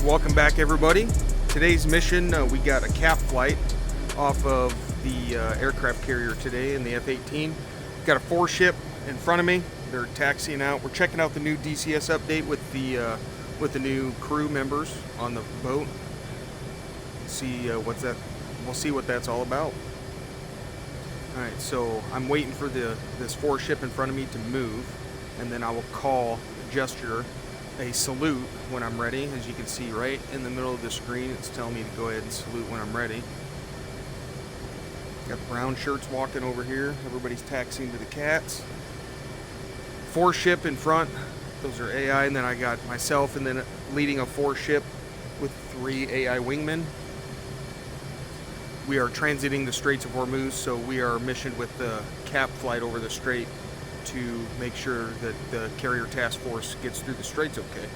welcome back everybody. Today's mission, we got a cap flight off of the aircraft carrier today in the F-18. Got a 4-ship in front of me. They're taxiing out. We're checking out the new DCS update with the new crew members on the boat. See what's that. We'll see what that's all about. All right, so I'm waiting for this 4-ship in front of me to move, and then I will call, gesture a salute when I'm ready. As you can see right in the middle of the screen, it's telling me to go ahead and salute when I'm ready. Got the brown shirts walking over here. Everybody's taxiing to the cats. 4-ship in front. Those are AI, and then I got myself, and then leading a 4-ship with 3 AI wingmen. We are transiting the Straits of Hormuz, so we are missioned with the cap flight over the strait to make sure that the carrier task force gets through the straits okay.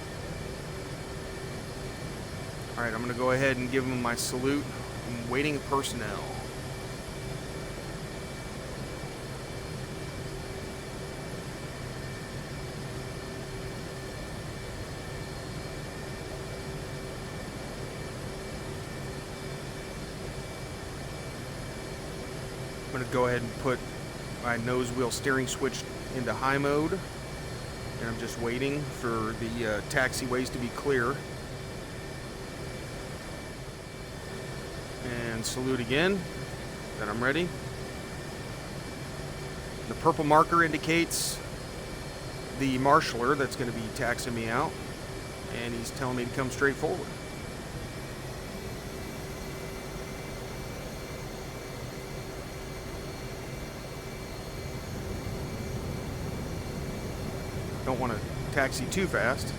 All right, I'm going to go ahead and give them my salute. I'm waiting personnel. I'm going to go ahead and put my nose wheel steering switch into high mode, and I'm just waiting for the taxiways to be clear. And salute again, then I'm ready. The purple marker indicates the marshaller that's going to be taxiing me out, and he's telling me to come straight forward. Don't want to taxi too fast.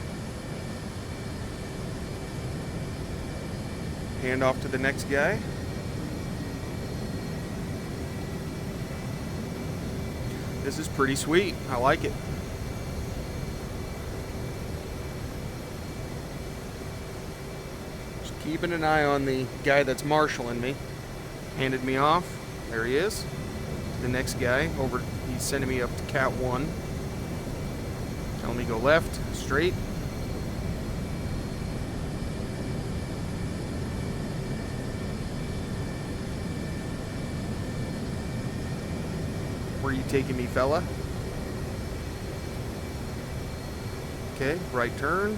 Hand off to the next guy. This is pretty sweet. I like it. Just keeping an eye on the guy that's marshalling me. Handed me off. There he is. The next guy over. He's sending me up to Cat 1. Telling me go left, straight. Where are you taking me, fella? Okay, right turn.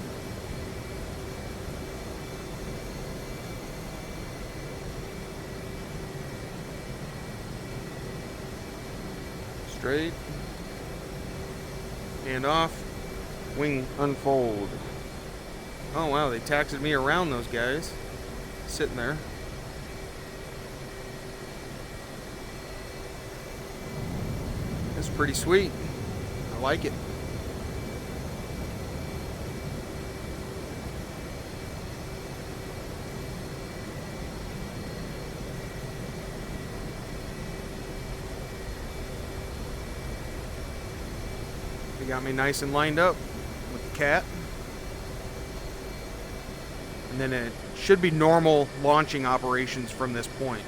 Straight. And off. Wing unfold. Oh wow, they taxied me around those guys. Sitting there. That's pretty sweet. I like it. They got me nice and lined up with the cat, and then it should be normal launching operations from this point.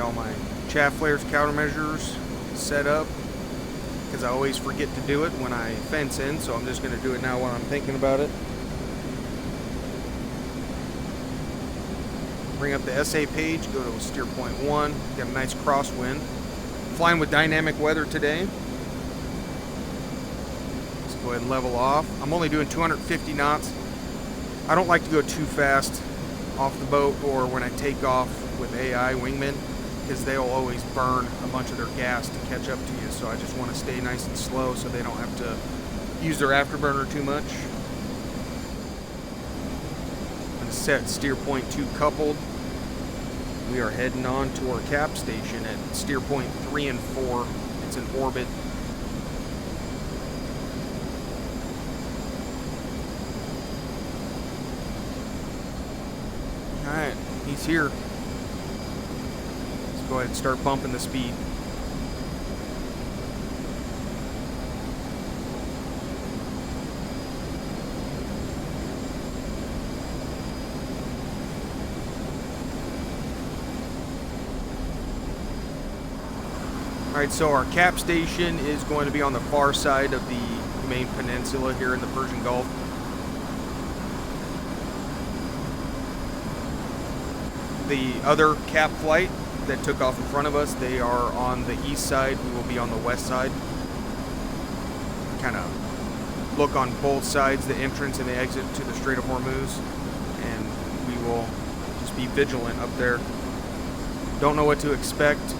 All my chaff flares, countermeasures set up, because I always forget to do it when I fence in, so I'm just going to do it now while I'm thinking about it. Bring up the SA page, go to steer point 1, got a nice crosswind. Flying with dynamic weather today. Let's go ahead and level off. I'm only doing 250 knots. I don't like to go too fast off the boat or when I take off with AI wingmen, because they'll always burn a bunch of their gas to catch up to you. So I just want to stay nice and slow so they don't have to use their afterburner too much. I'm going to set steer point 2 coupled. We are heading on to our cap station at steer point 3 and 4. It's in orbit. Alright, he's here. Let's go ahead and start bumping the speed. Alright, so our cap station is going to be on the far side of the main peninsula here in the Persian Gulf. The other cap flight that took off in front of us, they are on the east side. We will be on the west side. Kind of look on both sides, the entrance and the exit to the Strait of Hormuz, and we will just be vigilant up there. Don't know what to expect.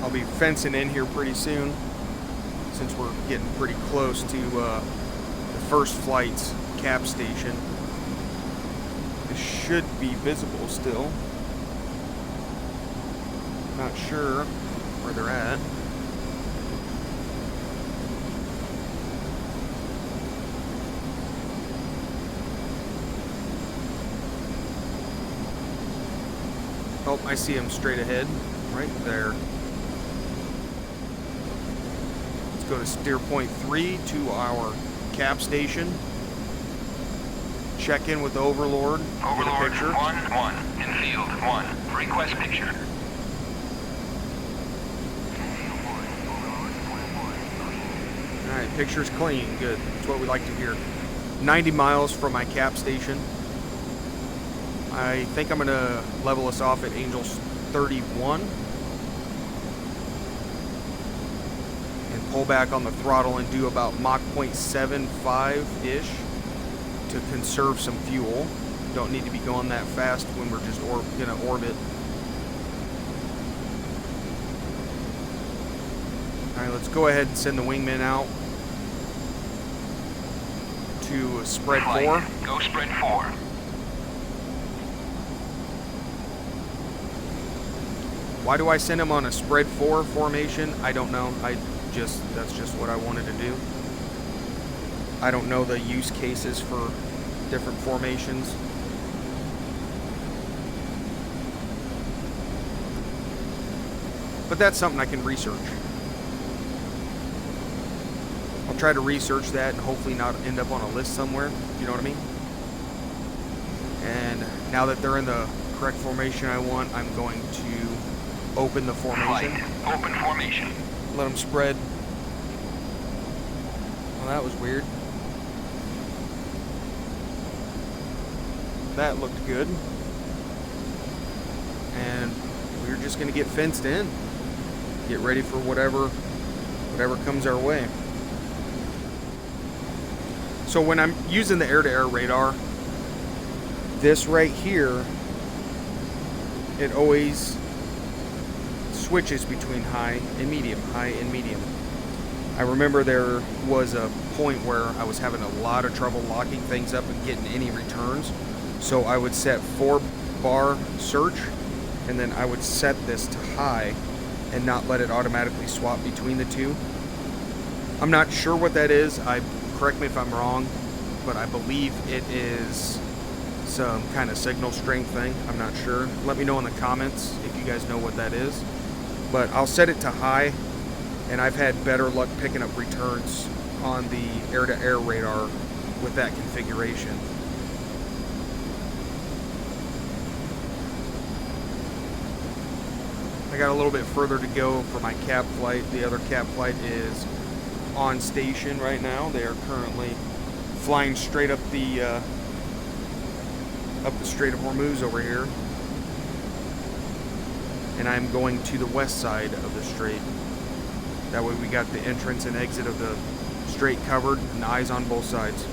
I'll be fencing in here pretty soon, since we're getting pretty close to the first flight's cap station. It should be visible still. Not sure where they're at. Oh, I see them straight ahead, right there. Go to steer point 3 to our cap station. Check in with the Overlord. Overlord, get a picture. 1-1 in field 1. Request picture. Alright, picture's clean. Good. That's what we like to hear. 90 miles from my cap station. I think I'm going to level us off at Angels 31. Pull back on the throttle and do about Mach 0.75-ish to conserve some fuel. Don't need to be going that fast when we're just gonna orbit. Alright, let's go ahead and send the wingman out to spread 4. Go spread 4. Why do I send him on a spread 4 formation? I don't know. That's just what I wanted to do. I don't know the use cases for different formations. But that's something I can research. I'll try to research that and hopefully not end up on a list somewhere. You know what I mean? And now that they're in the correct formation I want, I'm going to open the formation. Flight. Open formation. Let them spread. Well, that was weird. That looked good. And we're just going to get fenced in. Get ready for whatever comes our way. So when I'm using the air-to-air radar, this right here, it always switches between high and medium, high and medium. I remember there was a point where I was having a lot of trouble locking things up and getting any returns. So I would set 4-bar search, and then I would set this to high and not let it automatically swap between the two. I'm not sure what that is. Correct me if I'm wrong, but I believe it is some kind of signal strength thing. I'm not sure. Let me know in the comments if you guys know what that is. But I'll set it to high, and I've had better luck picking up returns on the air-to-air radar with that configuration. I got a little bit further to go for my cap flight. The other cap flight is on station right now. They are currently flying straight up the Strait of Hormuz over here. And I'm going to the west side of the strait. That way we got the entrance and exit of the strait covered and eyes on both sides.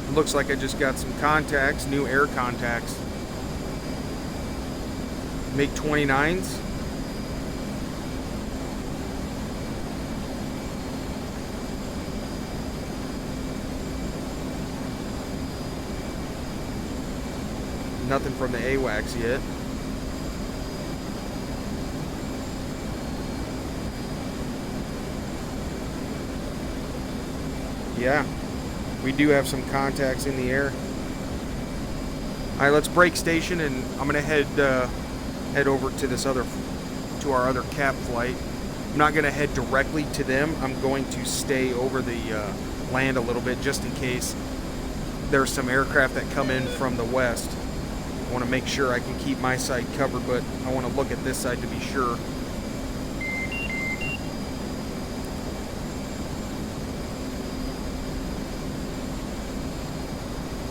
It looks like I just got some contacts, new air contacts. MiG-29s. Nothing from the AWACS yet. Yeah, we do have some contacts in the air. All right, let's break station, and I'm gonna head over to to our other cap flight. I'm not gonna head directly to them. I'm going to stay over the land a little bit, just in case there's some aircraft that come in from the west. I want to make sure I can keep my side covered, but I want to look at this side to be sure.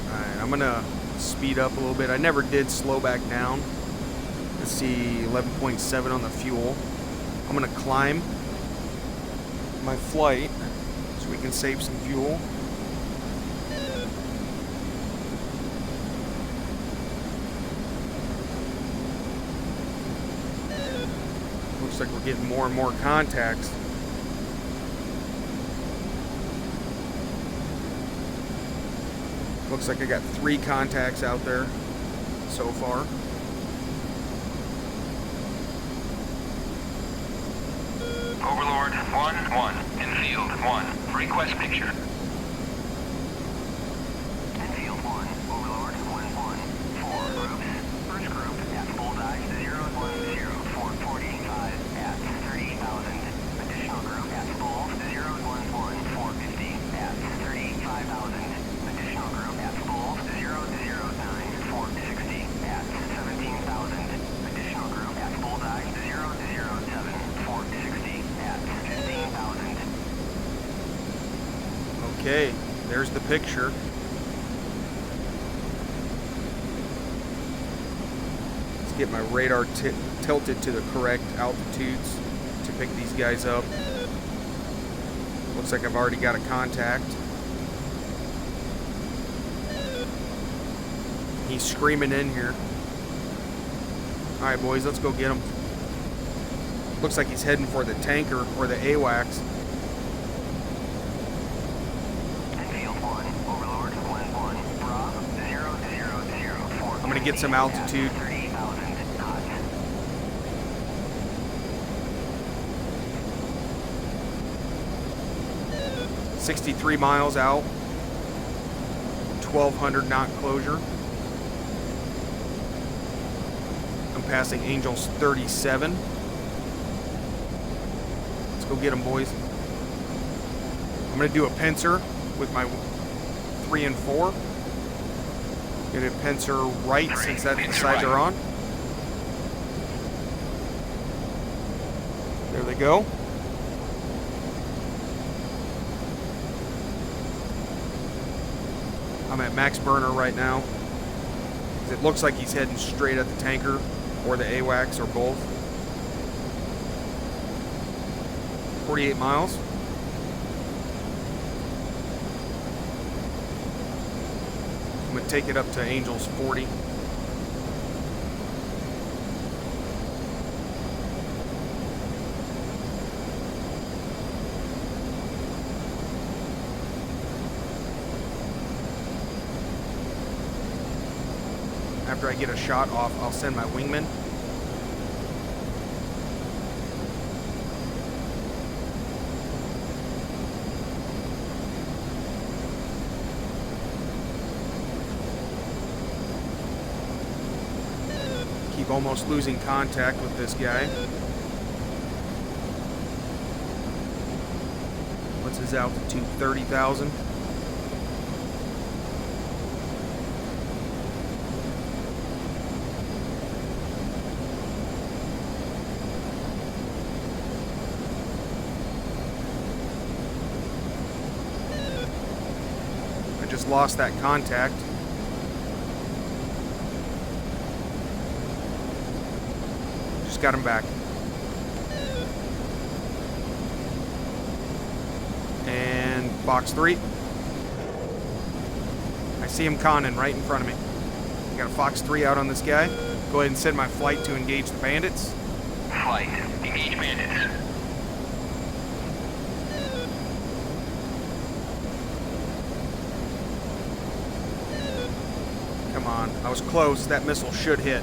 Alright, I'm gonna speed up a little bit. I never did slow back down. Let's see, 11.7 on the fuel. I'm gonna climb my flight so we can save some fuel. Looks like we're getting more and more contacts. Looks like I got 3 contacts out there so far. Overlord 1-1, in field 1. Request picture. In field 1, Overlord 1-1. 4 groups. First group at bullseye 010 445 at 38,000. Additional group at bull 011 450 at 35,000. Additional group at bull 009 460 at 17,000. Additional group at bullseye 007 460 at 15,000. Okay, there's the picture. Let's get my radar tilted to the correct altitudes to pick these guys up. Looks like I've already got a contact. He's screaming in here. Alright boys, let's go get him. Looks like he's heading for the tanker or the AWACS. I'm gonna get some altitude. 63 miles out. 1,200 knot closure. I'm passing Angels 37. Let's go get them, boys. I'm gonna do a pincer with my 3 and 4. Get a pincer right since that's the side they're on. There they go. I'm at max burner right now. It looks like he's heading straight at the tanker or the AWACS or both. 48 miles. I'm going to take it up to Angels 40. After I get a shot off, I'll send my wingman. Keep almost losing contact with this guy. What's his altitude? 30,000. Just lost that contact. Just got him back. And box 3. I see him conning right in front of me. Got a Fox 3 out on this guy. Go ahead and send my flight to engage the bandits. Flight, engage bandits. I was close. That missile should hit.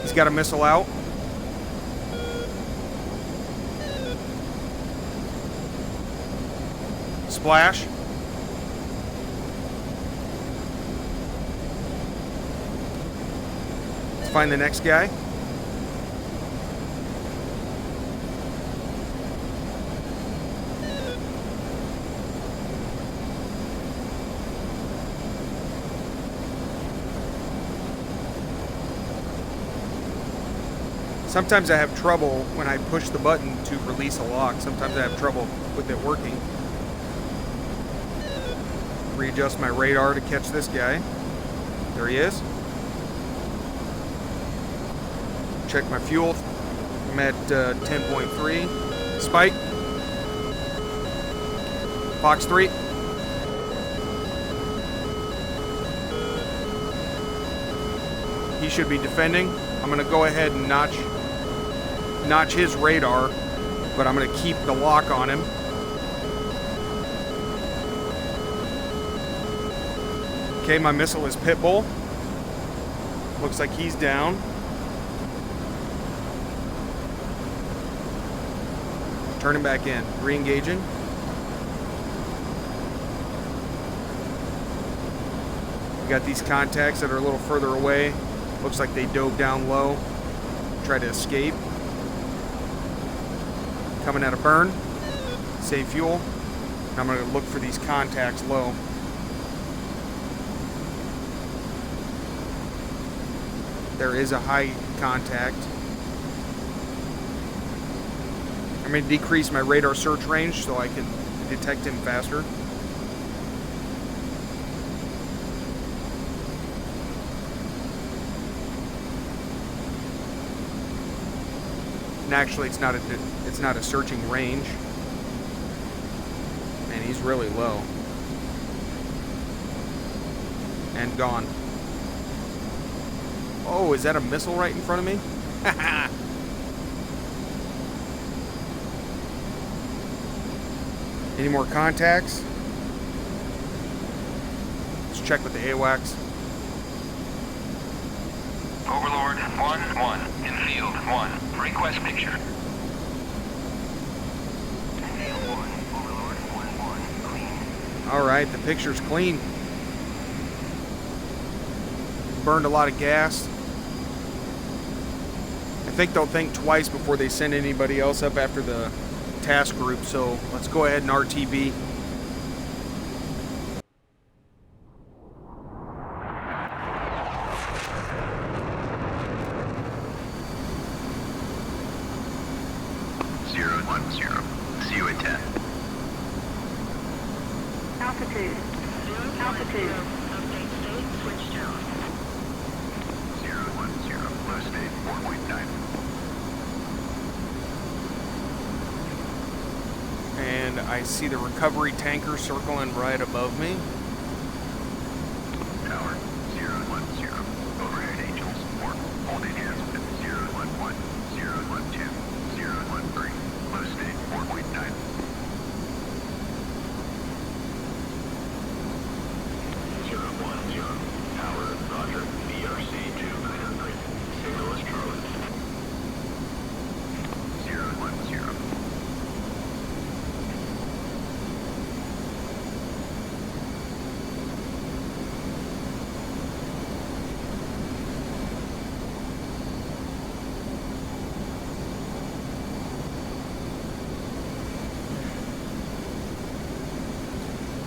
He's got a missile out. Splash. Let's find the next guy. Sometimes I have trouble when I push the button to release a lock. Sometimes I have trouble with it working. Readjust my radar to catch this guy. There he is. Check my fuel. I'm at 10.3. Spike. Fox 3. He should be defending. I'm going to go ahead and notch his radar, but I'm going to keep the lock on him. Okay, my missile is Pitbull. Looks like he's down. Turn him back in. Re-engaging. We got these contacts that are a little further away. Looks like they dove down low. Try to escape. Coming out of burn. Save fuel. And I'm going to look for these contacts low. There is a high contact. I'm going to decrease my radar search range so I can detect him faster. And actually, it's not a searching range. Man, he's really low. And gone. Oh, is that a missile right in front of me? Any more contacts? Let's check with the AWACS. Overlord 1-1, in field 1, request picture. Field 1, Overlord 1-1, clean. Alright, the picture's clean. Burned a lot of gas. I think they'll think twice before they send anybody else up after the task group, so let's go ahead and RTB. See you at 10. Altitude. Altitude. Update state, switch down. 010, low state 4.9. And I see the recovery tanker circling right above me. Tower 010, overhead Angels 4, holding hands with 011, 012, 013, low state 4.9. 010, tower, roger, BRC 2900, signal is Charlie. 010.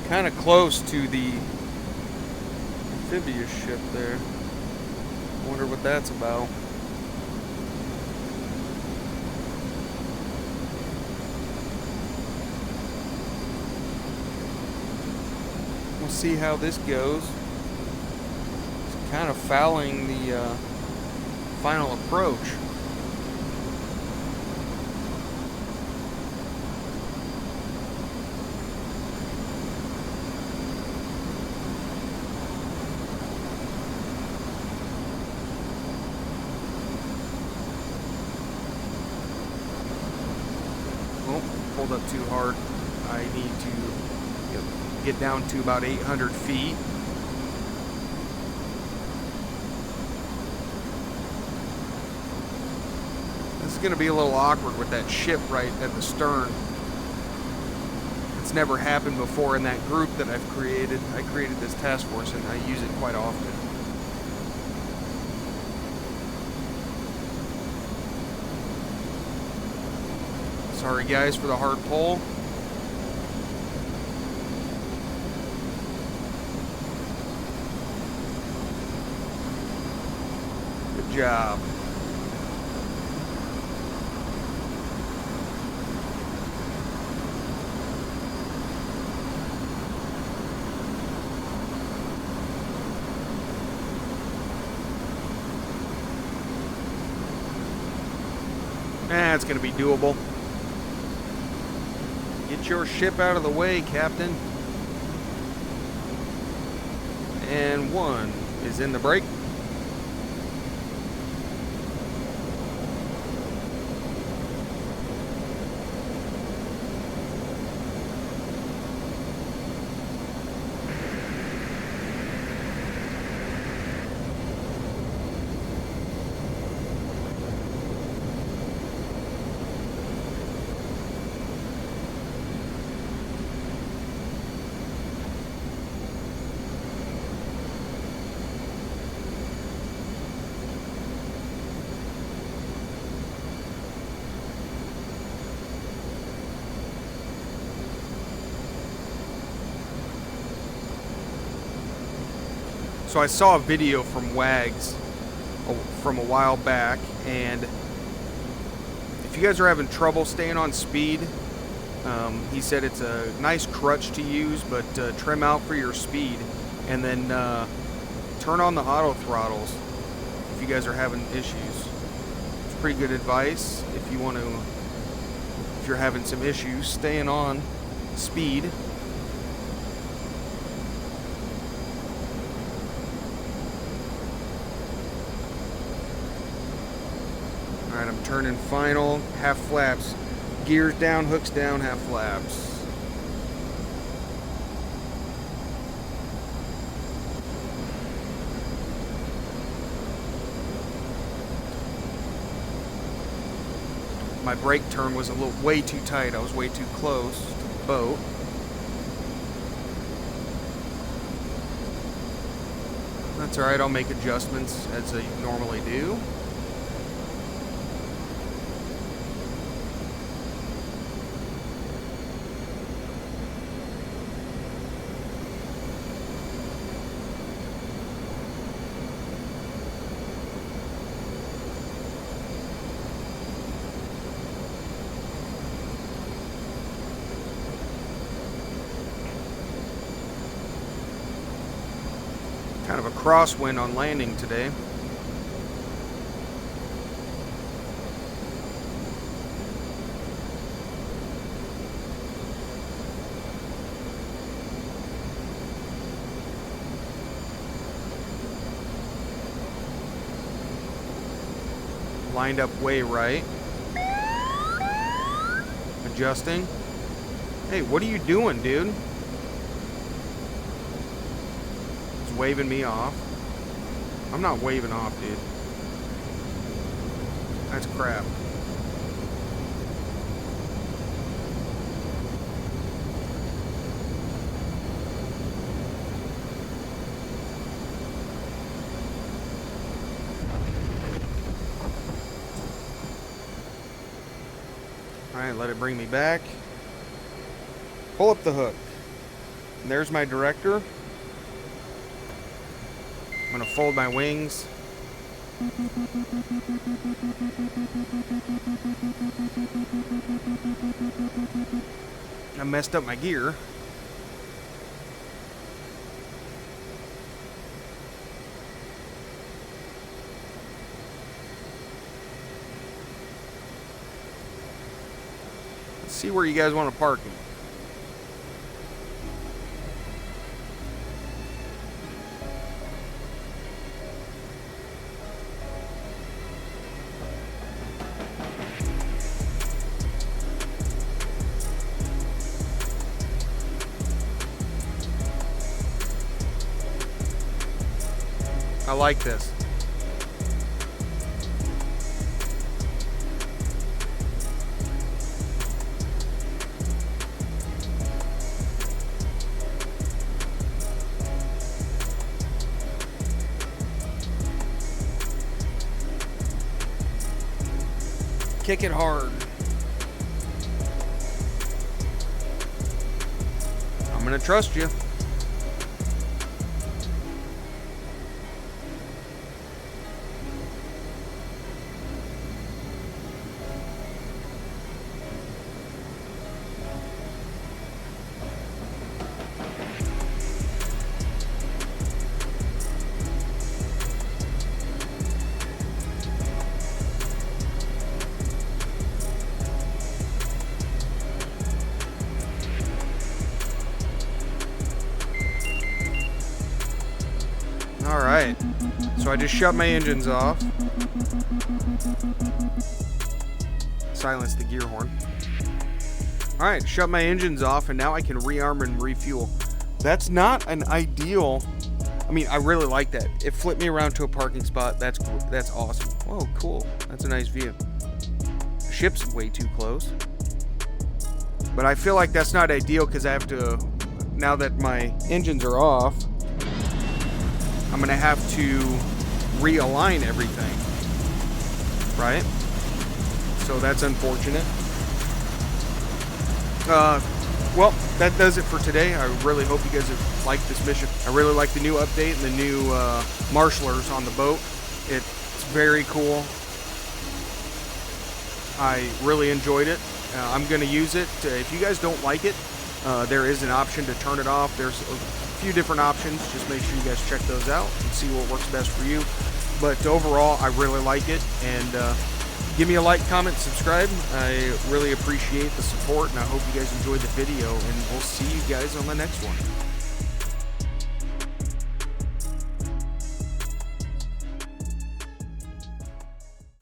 Kind of close to the amphibious ship there. Wonder what that's about. We'll see how this goes. It's kind of fouling the final approach. Pulled up too hard. I need to get down to about 800 feet. This is going to be a little awkward with that ship right at the stern. It's never happened before in that group that I've created. I created this task force and I use it quite often. Sorry guys for the hard pull. Good job. It's going to be doable. Get your ship out of the way, Captain. And one is in the break. So I saw a video from Wags from a while back, and if you guys are having trouble staying on speed, he said it's a nice crutch to use, but trim out for your speed, and then turn on the auto throttles if you guys are having issues. It's pretty good advice if you want to, if you're having some issues staying on speed. Alright, I'm turning final, half flaps. Gears down, hooks down, half flaps. My brake turn was way too tight. I was way too close to the boat. That's alright, I'll make adjustments as I normally do. Kind of a crosswind on landing today. Lined up way right. Adjusting. Hey, what are you doing, dude? Waving me off. I'm not waving off, dude. That's crap. Alright, let it bring me back. Pull up the hook. And there's my director. I'm going to fold my wings. I messed up my gear. Let's see where you guys want to park me. I like this. kick it hard. I'm gonna trust you. Alright, so I just shut my engines off. Silence the gear horn. Alright, shut my engines off, and now I can rearm and refuel. That's not an ideal... I mean, I really like that. It flipped me around to a parking spot. That's cool. That's awesome. Whoa, cool. That's a nice view. The ship's way too close. But I feel like that's not ideal because I have to... Now that my engines are off... I'm gonna have to realign everything, right? So that's unfortunate. Well, that does it for today. I really hope you guys have liked this mission. I really like the new update and the new marshallers on the boat. It's very cool. I really enjoyed it. I'm gonna use it. If you guys don't like it, there is an option to turn it off. There's a few different options. Just make sure you guys check those out and see what works best for you. But overall, I really like it. And give me a like, comment, subscribe. I really appreciate the support, and I hope you guys enjoyed the video. And we'll see you guys on the next one.